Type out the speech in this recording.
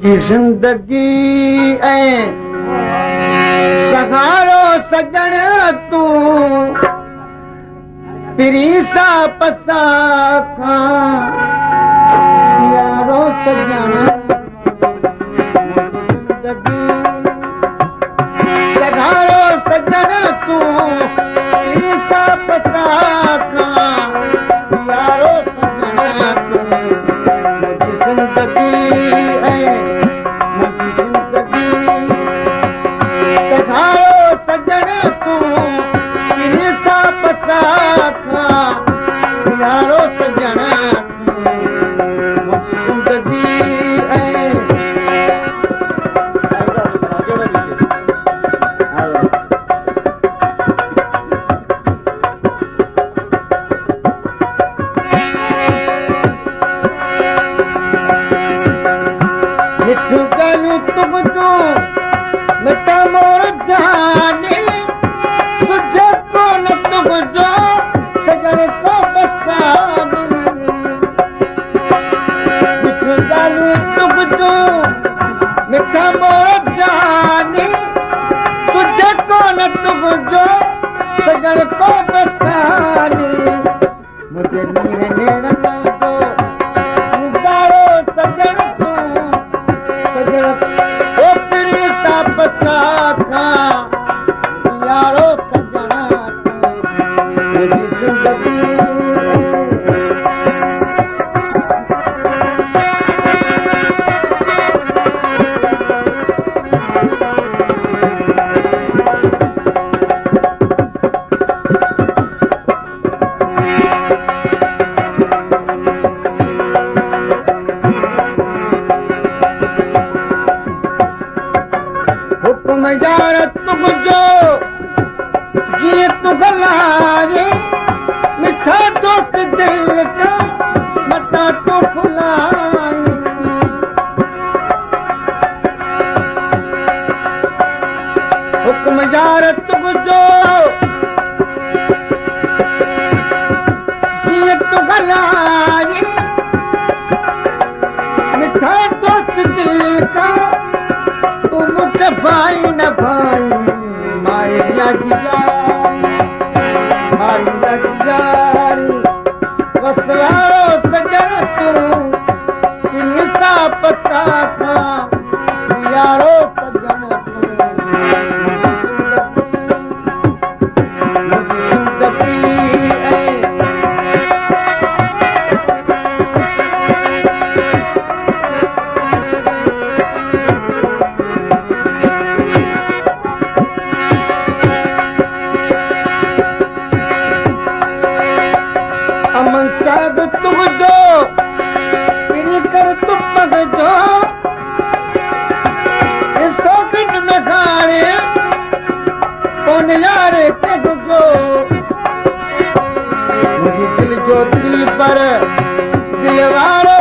मुंहिंजी ज़िंदगी ऐं सहारो सजण तूं पिरी सा पसा खां यारो सजण सहारो सजण तूं पिरी सा पसा खां यारो सजण तूं सहारो सजण तूं पिरी सा पसा खां यारो सजण मुंहिंजी ज़िंदगी मिठियूं ॻाल्हियूं तुंहिंजूं मिठा मोर जाने सुझे कोन तुंहिंजो सजण को बसाने मिठियूं ॻाल्हियूं तुंहिंजूं मिठा मोर जाने सुझे कोन तुंहिंजो सजण को बसाने मुंहिंजे नीर नेड़नि जो मुंगारो सजण पसा खां यारो सजण मुंहिंजी ज़िंदगी हुकुम यार तुंहिंजो जीअं तूं गलाए मिठा दोस्त दिल का मता तूं फुलाए हुकुम यार तुंहिंजो जीअं तूं गलाए मिठा दोस्त दिल का भाई न भाई मारी यारी वसवारो सजण तूं पिरी सा पसा खां यारो सजण अमन साहिब तुंहिंजो पिरी कर तूं पगजो ॾिसो किन में खाणे कोन यारे कढजो मुंहिंजी दिल जो दिल पर दिल वारो